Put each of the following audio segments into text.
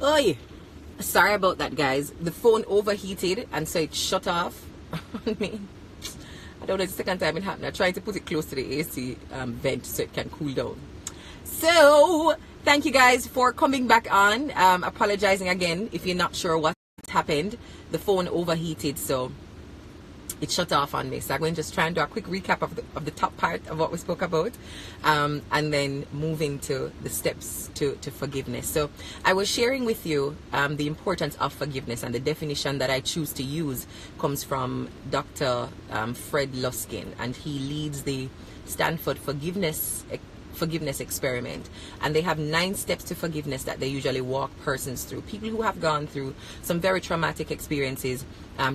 Oi, sorry about that, guys. The phone overheated and so it shut off on me. I don't know, it's the second time it happened. I tried to put it close to the AC vent so it can cool down. So, thank you guys for coming back on. Apologizing again if you're not sure what happened. The phone overheated, so it shut off on me. So I'm going to just try and do a quick recap of the top part of what we spoke about, and then moving to the steps to forgiveness. So I was sharing with you the importance of forgiveness, and the definition that I choose to use comes from Dr. Fred Luskin, and he leads the Stanford Forgiveness Experiment, and they have 9 steps to forgiveness that they usually walk persons through, people who have gone through some very traumatic experiences,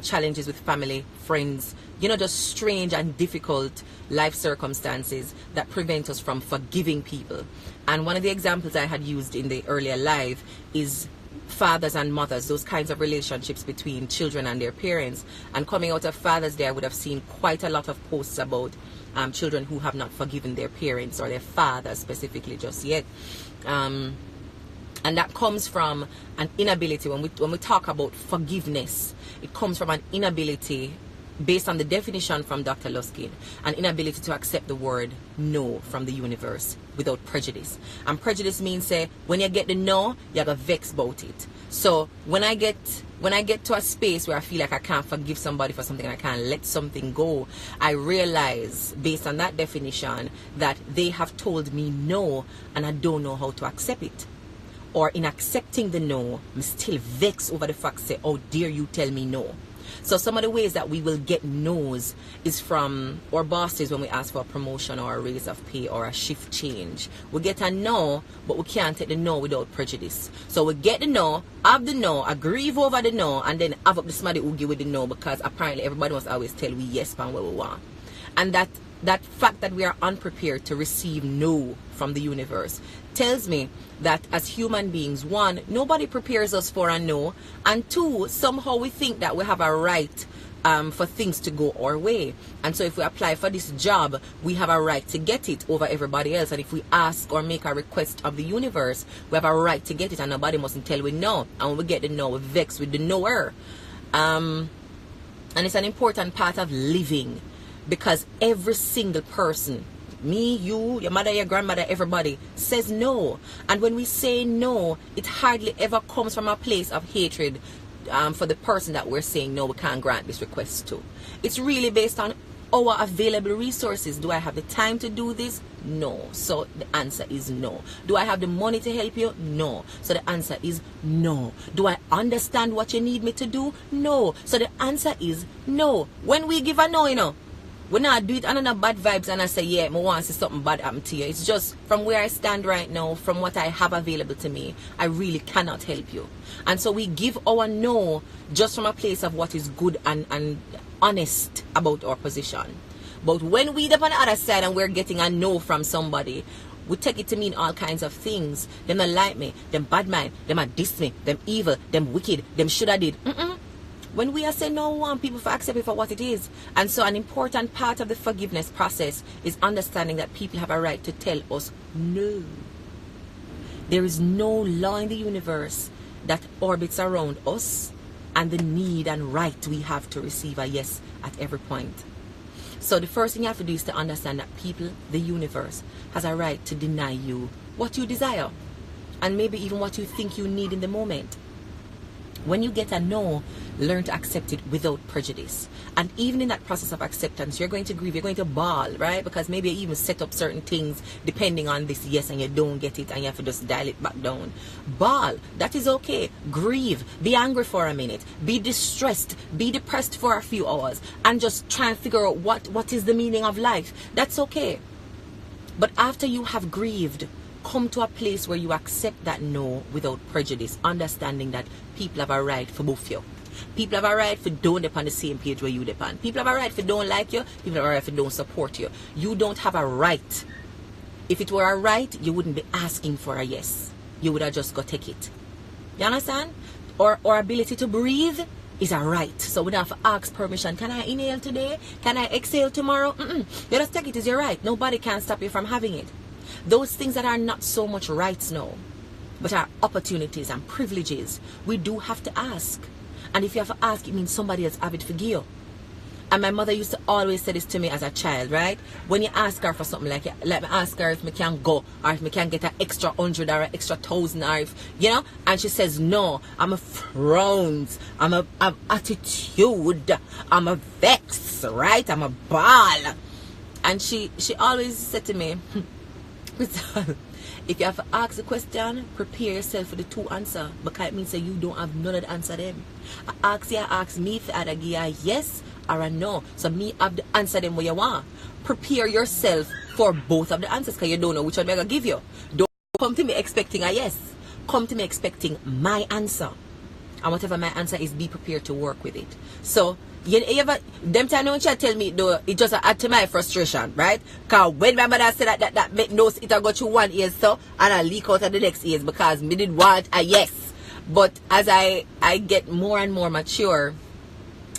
challenges with family, friends, just strange and difficult life circumstances that prevent us from forgiving people. And one of the examples I had used in the earlier live is fathers and mothers, those kinds of relationships between children and their parents. And coming out of Father's Day, I would have seen quite a lot of posts about children who have not forgiven their parents or their fathers specifically just yet. And that comes from an inability. When we talk about forgiveness, it comes from an inability, based on the definition from Dr. Luskin, an inability to accept the word no from the universe without prejudice. And prejudice means, say, when you get the no, you gotta vex about it. So when I get to a space where I feel like I can't forgive somebody for something, I can't let something go, I realize, based on that definition, that they have told me no and I don't know how to accept it. Or in accepting the no, I'm still vexed over the fact, say, oh, dare you tell me no. So some of the ways that we will get no's is from our bosses when we ask for a promotion or a raise of pay or a shift change. We get a no, but we can't take the no without prejudice. So we get the no, have the no, grieve over the no, and then have up the somebody who give with the no, because apparently everybody must always tell we yes pan what we want. And that fact that we are unprepared to receive no from the universe tells me that as human beings, 1, nobody prepares us for a no, and 2, somehow we think that we have a right for things to go our way. And so if we apply for this job, we have a right to get it over everybody else. And if we ask or make a request of the universe, we have a right to get it, and nobody mustn't tell we no. And when we get the no, we vex with the knower. And it's an important part of living, because every single person, me, you, your mother, your grandmother, everybody, says no. And when we say no, it hardly ever comes from a place of hatred for the person that we're saying no, we can't grant this request to. It's really based on our available resources. Do I have the time to do this? No. So the answer is no. Do I have the money to help you? No. So the answer is no. Do I understand what you need me to do? No. So the answer is no. When we give a no, we not do it under no bad vibes and I say, yeah, I want to see something bad happen to you. It's just from where I stand right now, from what I have available to me, I really cannot help you. And so we give our no just from a place of what is good and honest about our position. But when we up on the other side and we're getting a no from somebody, we take it to mean all kinds of things. Them not like me, them bad mind, them a diss me, them evil, them wicked, them shoulda did. When we are saying no, we want people to accept it for what it is. And so an important part of the forgiveness process is understanding that people have a right to tell us no. There is no law in the universe that orbits around us and the need and right we have to receive a yes at every point. So the first thing you have to do is to understand that people, the universe, has a right to deny you what you desire, and maybe even what you think you need in the moment. When you get a no, learn to accept it without prejudice. And even in that process of acceptance, you're going to grieve, you're going to bawl, right? Because maybe you even set up certain things depending on this yes and you don't get it and you have to just dial it back down. Bawl, that is okay. Grieve, be angry for a minute, be distressed, be depressed for a few hours, and just try and figure out what is the meaning of life. That's okay. But after you have grieved, come to a place where you accept that no without prejudice, understanding that people have a right for both you. People have a right for don't depend on the same page where you depend. People have a right for don't like you. People have a right for don't support you. You don't have a right. If it were a right, you wouldn't be asking for a yes. You would have just go take it. You understand? Or ability to breathe is a right. So we don't have to ask permission. Can I inhale today? Can I exhale tomorrow? You just take it as your right. Nobody can stop you from having it. Those things that are not so much rights now but our opportunities and privileges, we do have to ask. And if you have to ask, it means somebody else have it for you. And my mother used to always say this to me as a child, right? When you ask her for something, like me ask her if me can go, or if me can get an extra 100 or an extra 1,000, or if, you know, and she says no. I'm a frowns, I'm a attitude, I'm a vex, right? I'm a ball. And she always said to me, Krystal, if you have to ask a question, prepare yourself for the two answer, because it means that you don't have none of the answer them. I ask me if I give you a yes or a no. So me have the answer them what you want. Prepare yourself for both of the answers, because you don't know which one I'm going to give you. Don't come to me expecting a yes. Come to me expecting my answer. And whatever my answer is, be prepared to work with it. So, you ever, them time when she tell me though, it just add to my frustration, right? Because when my mother said that make no, it got you 1 ear so, and I leak out of the next ears because me did want a yes. But as I get more and more mature,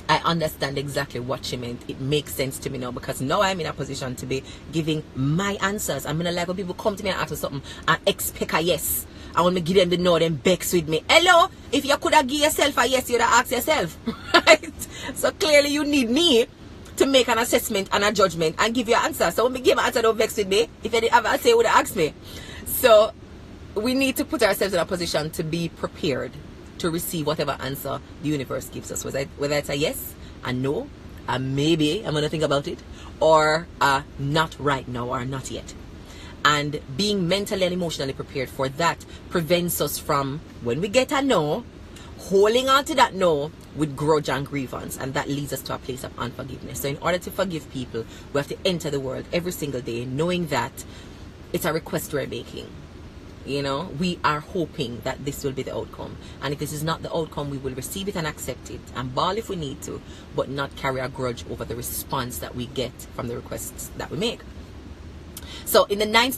I understand exactly what she meant. It makes sense to me now, because now I'm in a position to be giving my answers. I'm gonna like when people come to me and ask me something and expect a yes. I want to give them the no, them bex with me. Hello, if you could have give yourself a yes, you'd have asked yourself. Right? So clearly you need me to make an assessment and a judgment and give you an answer. So when me give an answer, don't vex with me. If you didn't have an answer, you would have asked me. So we need to put ourselves in a position to be prepared to receive whatever answer the universe gives us. Whether it's a yes, a no, a maybe, I'm going to think about it, or a not right now or not yet. And being mentally and emotionally prepared for that prevents us from, when we get a no, holding on to that no with grudge and grievance, and that leads us to a place of unforgiveness. So in order to forgive people, we have to enter the world every single day knowing that it's a request we're making. You know, we are hoping that this will be the outcome, and if this is not the outcome, we will receive it and accept it and bawl if we need to, but not carry a grudge over the response that we get from the requests that we make. So in the 9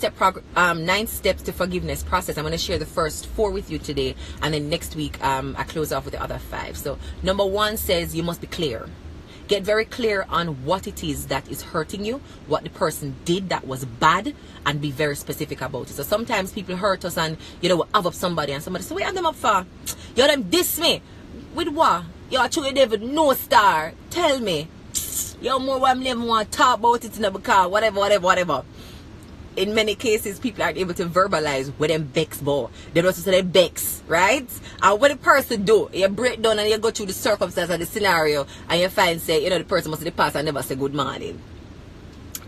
steps to forgiveness process, I'm going to share the first 4 with you today, and then next week I close off with the other 5. So number 1 says you must be clear. Get very clear on what it is that is hurting you, what the person did that was bad, and be very specific about it. So sometimes people hurt us, and you know, we have up somebody and somebody say, "What are them up for? You them diss me with what? You actually never no star. Tell me. You more what I'm never want to talk about it in the car, whatever." In many cases, people aren't able to verbalize where them bex boy. They don't say they bex, right? And what the person do, you break down and you go through the circumstance of the scenario, and you find, say, you know, the person must have the past and never say good morning.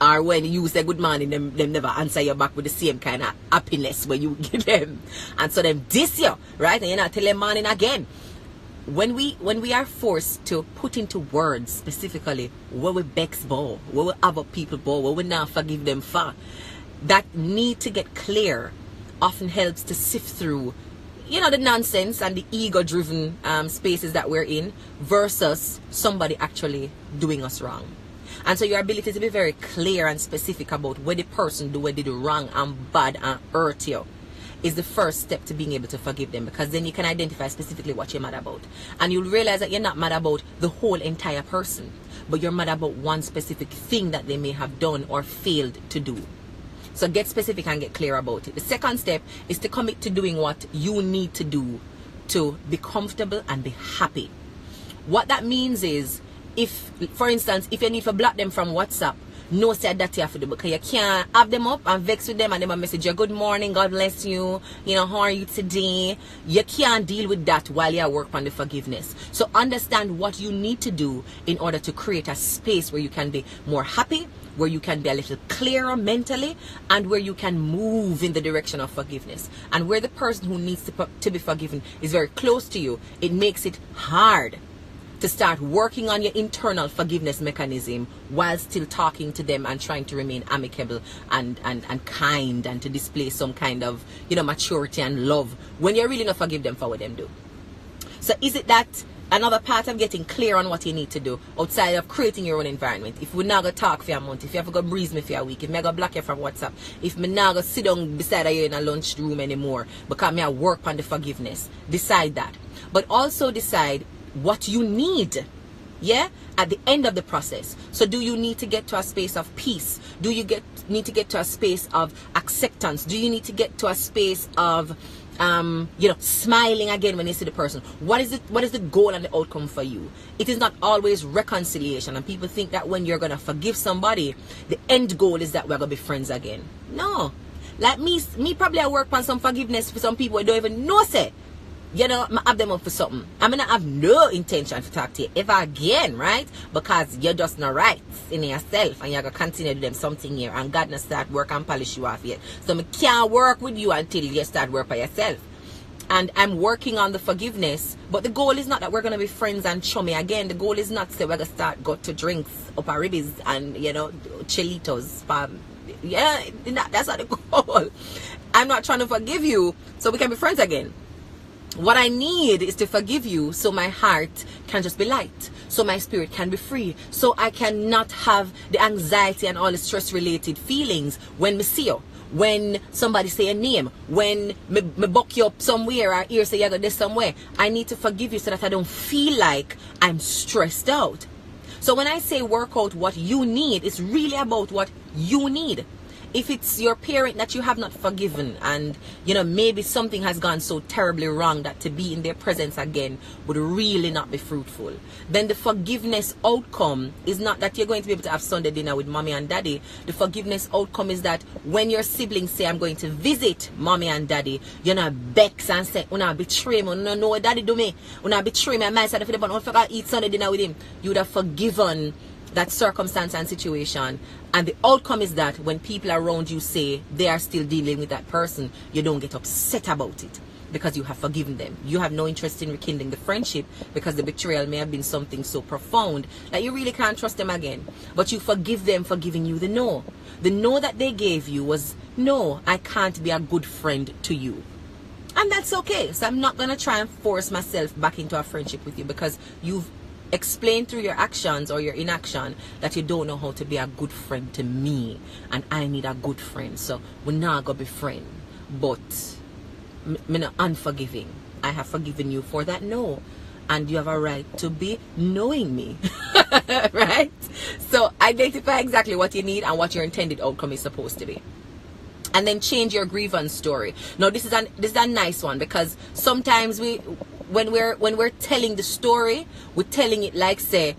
Or when you say good morning, them never answer you back with the same kind of happiness when you give them. And so them diss you, right? And you're not telling them morning again. When we are forced to put into words specifically where we bex boy, where we have up people boy, where we not forgive them for, that need to get clear often helps to sift through, you know, the nonsense and the ego-driven spaces that we're in versus somebody actually doing us wrong. And so your ability to be very clear and specific about where the person do what they do wrong and bad and hurt you is the first step to being able to forgive them, because then you can identify specifically what you're mad about. And you'll realize that you're not mad about the whole entire person, but you're mad about one specific thing that they may have done or failed to do. So get specific and get clear about it. The second step is to commit to doing what you need to do to be comfortable and be happy. What that means is, if, for instance, if you need to block them from WhatsApp, no say that you have to do, because you can't have them up and vex with them and them a message you, good morning, God bless you, you know, how are you today? You can't deal with that while you work on the forgiveness. So understand what you need to do in order to create a space where you can be more happy, where you can be a little clearer mentally, and where you can move in the direction of forgiveness. And where the person who needs to be forgiven is very close to you, it makes it hard to start working on your internal forgiveness mechanism while still talking to them and trying to remain amicable and kind, and to display some kind of, you know, maturity and love when you really not forgive them for what them do. So is it that another part of getting clear on what you need to do outside of creating your own environment? If we're not going to talk for a month, if you have to go breeze me for a week, if I'm going to block you from WhatsApp, if I'm not going to sit down beside you in a lunch room anymore because I work on the forgiveness, decide that. But also decide what you need, yeah, at the end of the process. So do you need to get to a space of peace? Do you need to get to a space of acceptance? Do you need to get to a space of smiling again when you see the person. What is the goal and the outcome for you? It is not always reconciliation, and people think that when you're gonna forgive somebody, the end goal is that we're gonna be friends again. No. Like me probably I work on some forgiveness for some people who don't even know say. I have them up for something. I mean, I have no intention to talk to you ever again, right? Because you're just not right in yourself, and you're going to continue to do them something here, and God not start work and polish you off yet. So I can't work with you until you start work by yourself. And I'm working on the forgiveness, but the goal is not that we're going to be friends and chummy again. The goal is not to say we're going to start go to drinks, up our ribbies, and, chilitos. That's not the goal. I'm not trying to forgive you so we can be friends again. What I need is to forgive you so my heart can just be light, so my spirit can be free, so I cannot have the anxiety and all the stress related feelings when me see you, when somebody say a name, when me buck you up somewhere or hear say you go this somewhere. I need to forgive you so that I don't feel like I'm stressed out. So when I say work out what you need, it's really about what you need. If it's your parent that you have not forgiven, and maybe something has gone so terribly wrong that to be in their presence again would really not be fruitful, then the forgiveness outcome is not that you're going to be able to have Sunday dinner with mommy and daddy. The forgiveness outcome is that when your siblings say I'm going to visit mommy and daddy, you're not vex and say una betray me, no know what daddy do me, una betray me, I might say if I don't eat Sunday dinner with him. You would have forgiven that circumstance and situation, and the outcome is that when people around you say they are still dealing with that person, you don't get upset about it because you have forgiven them. You have no interest in rekindling the friendship because the betrayal may have been something so profound that you really can't trust them again. But you forgive them for giving you the no. The no that they gave you was, no, I can't be a good friend to you. And that's okay. So I'm not going to try and force myself back into a friendship with you because you've explain through your actions or your inaction that you don't know how to be a good friend to me, and I need a good friend, so we're not gonna be friends. But me not unforgiving. I have forgiven you for that no, and you have a right to be knowing me. Right? So identify exactly what you need and what your intended outcome is supposed to be, and then change your grievance story. Now this is a nice one, because sometimes when we're telling the story, we're telling it like, say,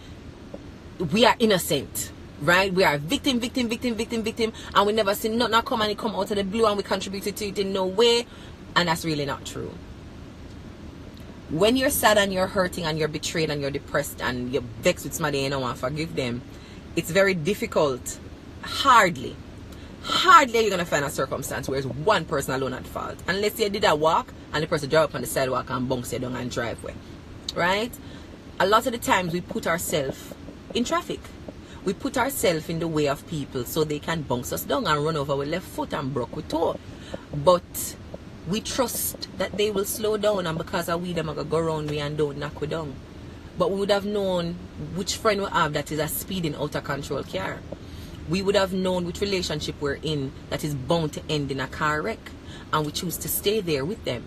we are innocent, right? We are victim, and we never see nothing come and it come out of the blue and we contributed to it in no way. And that's really not true. When you're sad and you're hurting and you're betrayed and you're depressed and you're vexed with somebody and you don't want to forgive them, it's very difficult. Hardly you're gonna find a circumstance where it's one person alone at fault, unless you did a walk and the person drive up on the sidewalk and bounce you down and driveway, right? A lot of the times we put ourselves in traffic. We put ourselves in the way of people so they can bounce us down and run over with left foot and broke with toe. But we trust that they will slow down, and because of we them are gonna go around we and don't knock we down. But we would have known which friend we have that is a speeding out of control car. We would have known which relationship we're in that is bound to end in a car wreck, and we choose to stay there with them.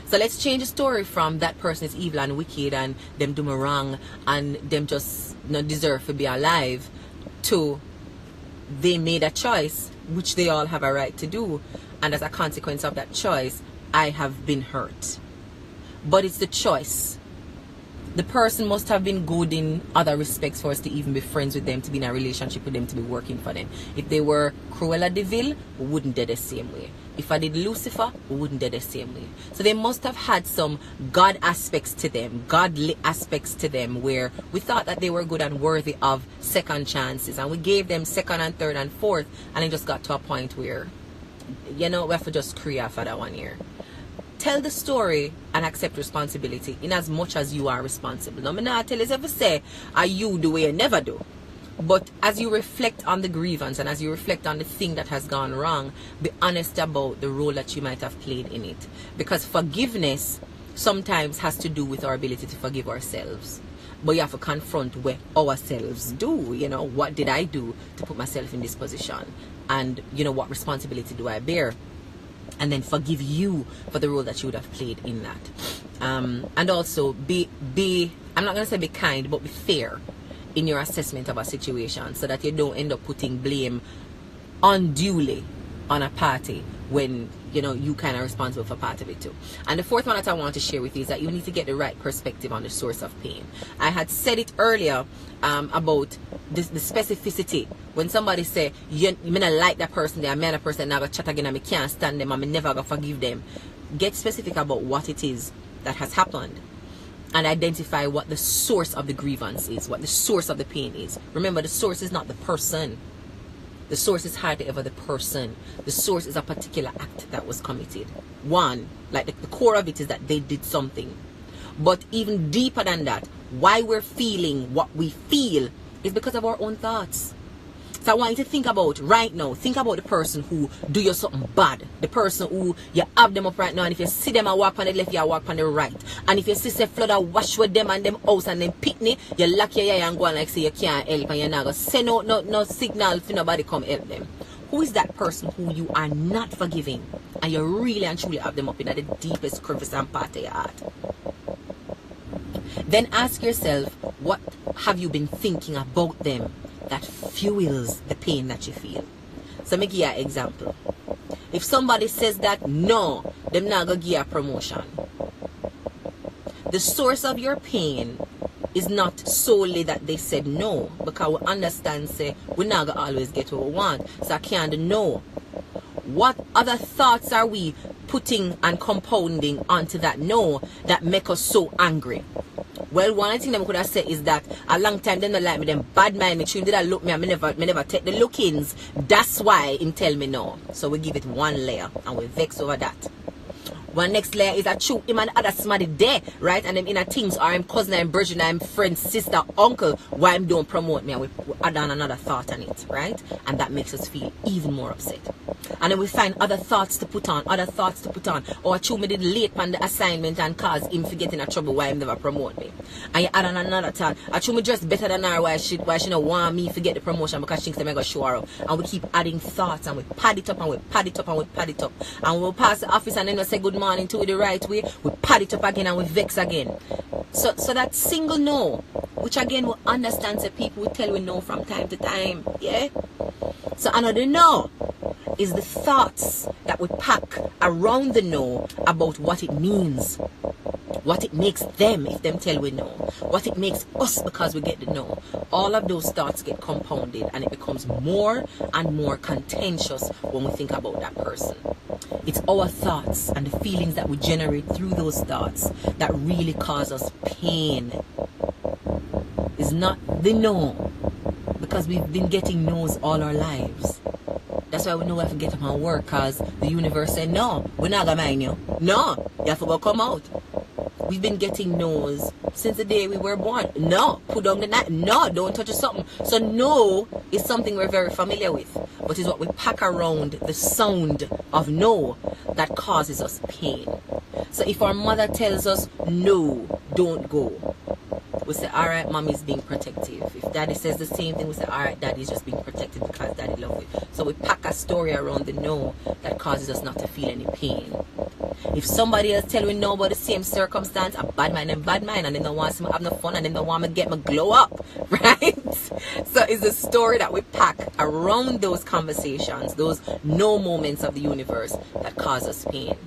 So let's change the story from that person is evil and wicked and them do me wrong and them just not deserve to be alive, to they made a choice, which they all have a right to do, and as a consequence of that choice, I have been hurt. But it's the choice. The person must have been good in other respects for us to even be friends with them, to be in a relationship with them, to be working for them. If they were Cruella de Vil, we wouldn't do the same way. If I did Lucifer, we wouldn't do the same way. So they must have had some God aspects to them, godly aspects to them, where we thought that they were good and worthy of second chances, and we gave them second and third and fourth, and it just got to a point where, we have to just create for that 1 year. Tell the story and accept responsibility in as much as you are responsible. Now, I'm not tell you ever say, are you the way you never do? But as you reflect on the grievance and as you reflect on the thing that has gone wrong, be honest about the role that you might have played in it. Because forgiveness sometimes has to do with our ability to forgive ourselves. But you have to confront what ourselves do. What did I do to put myself in this position? And, what responsibility do I bear? And then forgive you for the role that you would have played in that. And also be I'm not going to say be kind, but be fair in your assessment of a situation, so that you don't end up putting blame unduly on a party when, you know, you kind of responsible for part of it too. And the fourth one that I want to share with you is that you need to get the right perspective on the source of pain. I had said it earlier about the specificity. When somebody say, you may not like that person, they're a man, a person, never chat again, and I can't stand them, and I never gonna forgive them. Get specific about what it is that has happened, and identify what the source of the grievance is, what the source of the pain is. Remember, the source is not the person. The source is hardly ever the person. The source is a particular act that was committed. One, like the core of it is that they did something. But even deeper than that, why we're feeling what we feel is because of our own thoughts. So I want you to think about right now, think about the person who do you something bad. The person who you have them up right now, and if you see them, I walk on the left, you walk on the right. And if you see say flood, I wash with them and them house and them picnic, you lock your eye and go on like say you can't help, and you're not going to send out no signal for nobody come help them. Who is that person who you are not forgiving, and you really and truly have them up in the deepest crevice and part of your heart? Then ask yourself, what have you been thinking about them that fuels the pain that you feel? So me give you an example. If somebody says that no, them not gonna give you a promotion, the source of your pain is not solely that they said no, because we understand say we not gonna always get what we want, so I can't do no. What other thoughts are we putting and compounding onto that no that make us so angry? Well, one thing that I could have said is that a long time they don't like me, them bad mind me, did I look me, and me never take the lookings. That's why him tell me no. So we give it one layer and we vex over that. One next layer is a true him and other somebody there, right? And them inner things are him cousin, him brother, him friend, sister, uncle, why him don't promote me, and we add on another thought on it, right? And that makes us feel even more upset. And then we find other thoughts to put on, or true me did late on the assignment and cause him for getting in trouble why him never promote me. And you add on another thought, I true me dress better than her, why she don't want me to get the promotion because she thinks I'm going to show her up. And we keep adding thoughts and we pad it up and we pad it up and we pad it up. And we'll pass the office and then we say good morning to it the right way, we pad it up again and we vex again. So that single no, which again we understand that people will tell we no from time to time, yeah? So another no is the thoughts that we pack around the no about what it means, what it makes them if them tell we no, what it makes us because we get the no. All of those thoughts get compounded and it becomes more and more contentious when we think about that person. It's our thoughts and the feelings that we generate through those thoughts that really cause us pain. It's not the no, because we've been getting no's all our lives. That's why we know we have to get up and work, because the universe said, no, we're not going to mind you. No, you have to go come out. We've been getting no's since the day we were born. No, put down the knife. No, don't touch something. So no is something we're very familiar with, but it's what we pack around the sound of no that causes us pain. So if our mother tells us, no, don't go, we say, all right, mommy's being protective. If daddy says the same thing, we say, all right, daddy's just being protective because daddy loves it. So we pack a story around the no that causes us not to feel any pain. If somebody else tell me no about the same circumstance, a bad mind, and then they want to have no fun, and then they want me to get my glow up, right? So it's a story that we pack around those conversations, those no moments of the universe that cause us pain.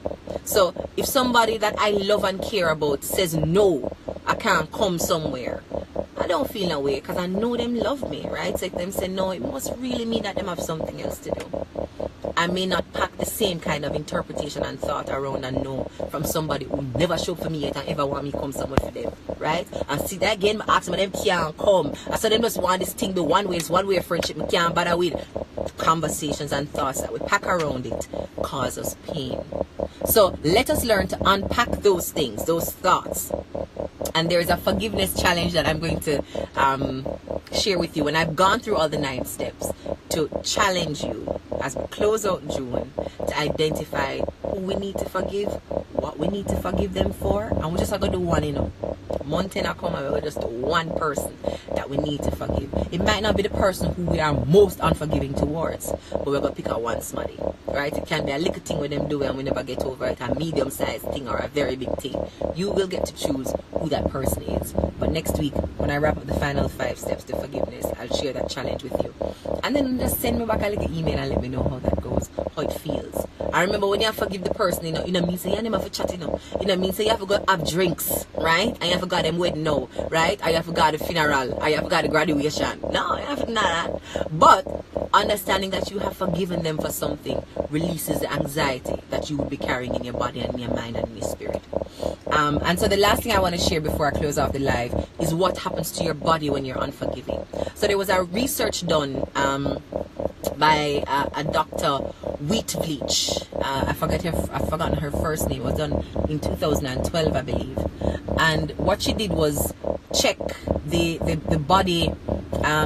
So if somebody that I love and care about says no, I can't come somewhere, I don't feel no way because I know them love me, right? So if them say no, it must really mean that them have something else to do. I may not pack the same kind of interpretation and thought around a no from somebody who never showed for me yet and ever want me to come somewhere for them, right? And see that again, I ask them, them can't come. I said them just want this thing the one way, it's one way friendship, me can't bother with. Conversations and thoughts that we pack around it cause us pain. So let us learn to unpack those things, those thoughts. And there is a forgiveness challenge that I'm going to share with you. And I've gone through all the 9 steps to challenge you as we close out June to identify who we need to forgive, what we need to forgive them for. And we're just going to do one, month in a come and we're just one person that we need to forgive. It might not be the person who we are most unforgiving towards, but we're going to pick out one somebody, right? It can be a little thing with them do and we never get over it, a medium-sized thing or a very big thing. You will get to choose who that person is. But next week, when I wrap up the final 5 steps to forgiveness, I'll share that challenge with you. And then just send me back a little email and let me know how that goes. knows how it feels. I remember when you have to forgive the person, you know mean say you never have to chat, you know mean say you have to go have drinks, right? And you have to go to them wedding now, right? And you have to go to the funeral, or you have to go to the graduation. No, you have to do that. But understanding that you have forgiven them for something releases the anxiety that you would be carrying in your body and in your mind and in your spirit. And so the last thing I want to share before I close off the live is what happens to your body when you're unforgiving. So there was a research done by a Dr. Wheatvleach. I've forgotten her first name. It was done in 2012, I believe. And what she did was check the body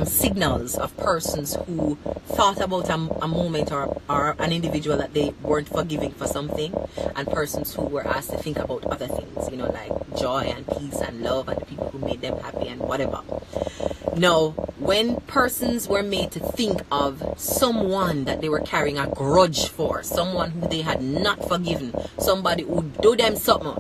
signals of persons who thought about a moment or an individual that they weren't forgiving for something, and persons who were asked to think about other things, like joy and peace and love and the people who made them happy and whatever. Now, when persons were made to think of someone that they were carrying a grudge for, someone who they had not forgiven, somebody who do them something,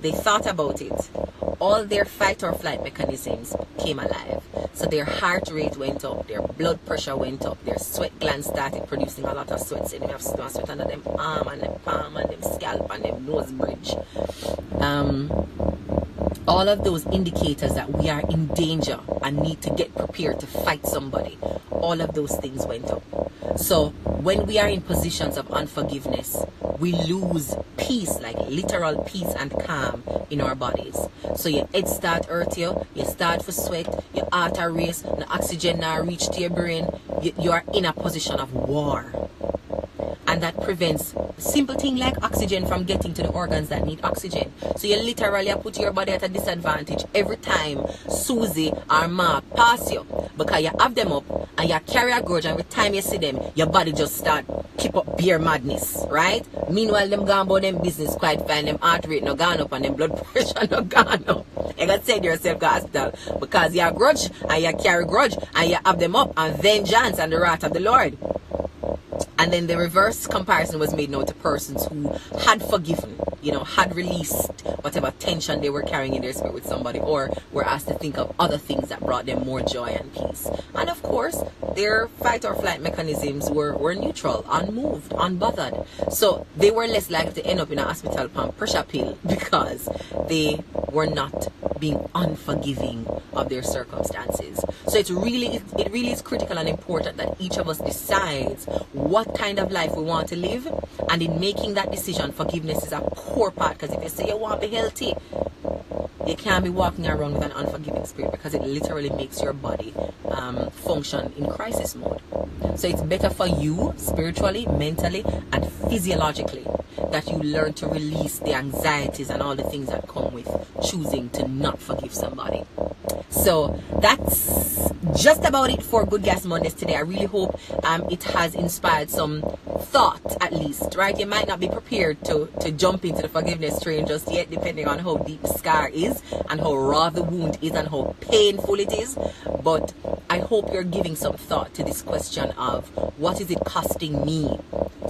they thought about it, all their fight or flight mechanisms came alive. So their heart rate went up, their blood pressure went up, their sweat glands started producing a lot of sweat. So they have sweat under them arm and them palm and them scalp and them nose bridge. All of those indicators that we are in danger and need to get prepared to fight somebody, all of those things went up. So when we are in positions of unforgiveness, we lose peace, like literal peace and calm in our bodies. So your head start hurt you start for sweat, your heart are race, the oxygen now reach to your brain, you are in a position of war. And that prevents simple thing like oxygen from getting to the organs that need oxygen. So you literally put your body at a disadvantage every time Susie or Mark pass you, because you have them up and you carry a grudge, and every time you see them, your body just start keep up beer madness, right? Meanwhile, them gone about them business quite fine, them heart rate no gone up and them blood pressure no gone up. You got to send yourself to hospital because you have grudge and you carry grudge and you have them up and vengeance and the wrath of the Lord. And then the reverse comparison was made now to persons who had forgiven, had released whatever tension they were carrying in their spirit with somebody, or were asked to think of other things that brought them more joy and peace. And of course, their fight or flight mechanisms were neutral, unmoved, unbothered. So they were less likely to end up in a hospital pump pressure pill because they were not being unforgiving of their circumstances. So it really is critical and important that each of us decides what kind of life we want to live, and in making that decision, forgiveness is a core part. Because if you say you want to be healthy, you can't be walking around with an unforgiving spirit, because it literally makes your body function in crisis mode. So it's better for you spiritually, mentally, and physiologically that you learn to release the anxieties and all the things that come with choosing to not forgive somebody. So that's just about it for Good Gas Mondays today. I really hope it has inspired some thought, at least, right? You might not be prepared to jump into the forgiveness train just yet, depending on how deep the scar is and how raw the wound is and how painful it is. But I hope you're giving some thought to this question of, what is it costing me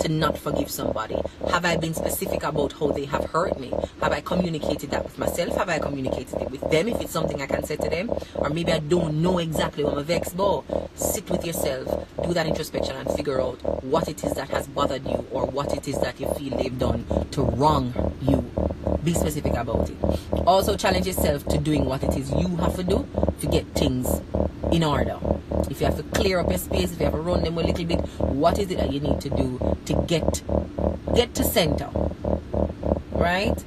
to not forgive somebody? Have I been specific about how they have hurt me? Have I communicated that with myself? Have I communicated it with them, if it's something I can say to them? Or maybe I don't know exactly what I'm vexed about. Sit with yourself, do that introspection, and figure out what it is that has bothered you, or what it is that you feel they've done to wrong you. Be specific about it. Also challenge yourself to doing what it is you have to do to get things in order. If you have to clear up your space, if you have to run them a little bit, what is it that you need to do to get to center, right?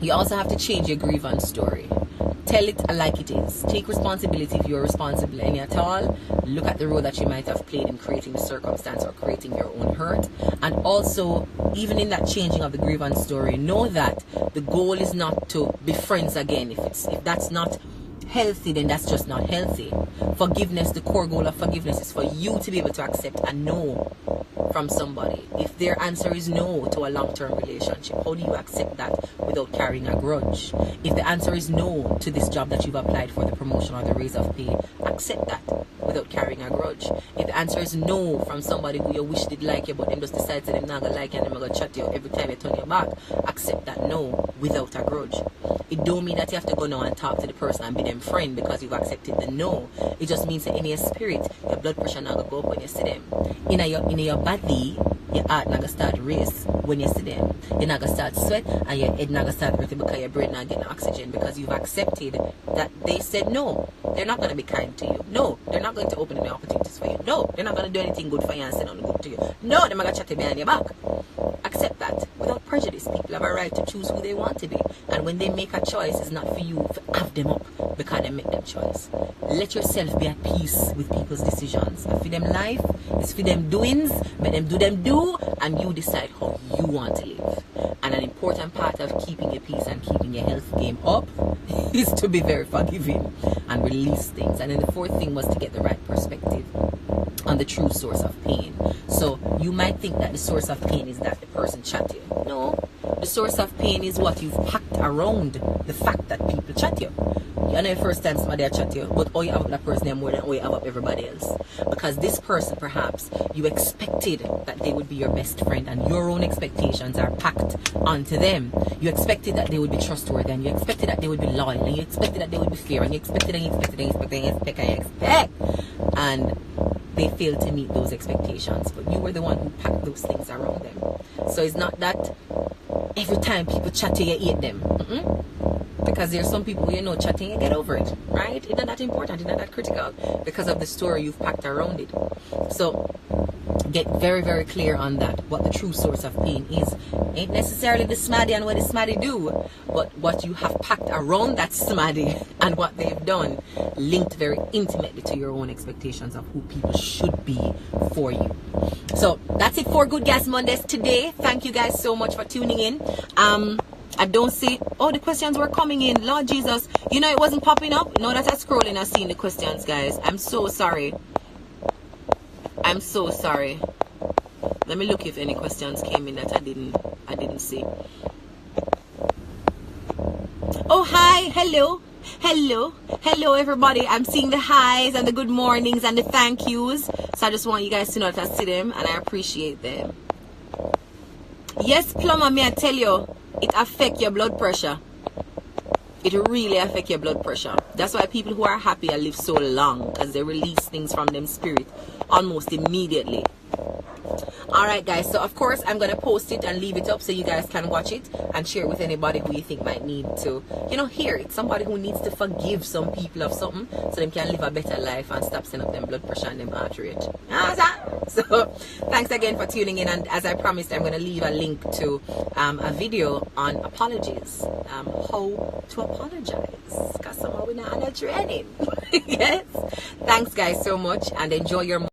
You also have to change your grievance story. Tell it like it is. Take responsibility if you're responsible any at all. Look at the role that you might have played in creating the circumstance or creating your own hurt. And also, even in that changing of the grievance story, know that the goal is not to be friends again. If that's not healthy, then that's just not healthy. Forgiveness, the core goal of forgiveness is for you to be able to accept a no from somebody. If their answer is no to a long-term relationship, how do you accept that without carrying a grudge? If the answer is no to this job that you've applied for, the promotion or the raise of pay, accept that without carrying a grudge. If the answer is no from somebody who you wish did like you, but them just decides that they're not gonna like you and they're gonna chat you every time you turn your back, accept that no without a grudge. It don't mean that you have to go now and talk to the person and be them friend because you've accepted the no. It just means that in your spirit, your blood pressure now go up when you see them. In your bad heavy, your heart not gonna start race when you see them. You're not gonna start sweat and your head not gonna start hurting because your brain not getting oxygen, because you've accepted that they said no. They're not gonna be kind to you. No, they're not going to open any opportunities for you. No, they're not gonna do anything good for you and say nothing good to you. No, they're not gonna chat behind your back. Accept that without prejudice. People have a right to choose who they want to be, and when they make a choice, it's not for you to have them up because they make that choice. Let yourself be at peace with people's decisions. It's for them life, it's for them doings. Let them do them do, and you decide how you want to live. And an important part of keeping your peace and keeping your health game up is to be very forgiving and release things. And then the fourth thing was to get the right perspective on the true source of pain. So you might think that the source of pain is that the person chat you. No, the source of pain is what you've packed around the fact that people chat you. You know the first time somebody chat you, but all you have of that person more than all you have of everybody else. Because this person, perhaps, you expected that they would be your best friend, and your own expectations are packed onto them. You expected that they would be trustworthy, and you expected that they would be loyal, and you expected that they would be fair, and you expected and you expected and you expected and you expected and you expect. And they failed to meet those expectations, but you were the one who packed those things around them. So it's not that every time people chat to you, you hate them. Because there's some people who, you know, chatting, you get over it, right? It's not that important, it's not that critical because of the story you've packed around it. So get very, very clear on that. What the true source of pain is ain't necessarily the smaddy and what the smaddy do, but what you have packed around that smaddy and what they've done, linked very intimately to your own expectations of who people should be for you. So that's it for Good Gas Mondays today. Thank you guys so much for tuning in. I don't see, oh, the questions were coming in. Lord Jesus, you know it wasn't popping up. Now that I'm scrolling, I've seen the questions, guys. I'm so sorry. I'm so sorry. Let me look if any questions came in that I didn't see. Oh, hi, hello everybody. I'm seeing the highs and the good mornings and the thank yous, so I just want you guys to know that I see them and I appreciate them. Yes, plumber, may I tell you, it affects your blood pressure. It really affects your blood pressure. That's why people who are happy live so long, because they release things from them spirit almost immediately. Alright guys, so of course I'm gonna post it and leave it up so you guys can watch it and share it with anybody who you think might need to, you know, hear it. Somebody who needs to forgive some people of something so they can live a better life and stop sending up them blood pressure and them heart rate. So thanks again for tuning in, and as I promised, I'm gonna leave a link to a video on apologies, how to apologize, because somehow we're not on a training. Yes, thanks guys so much, and enjoy your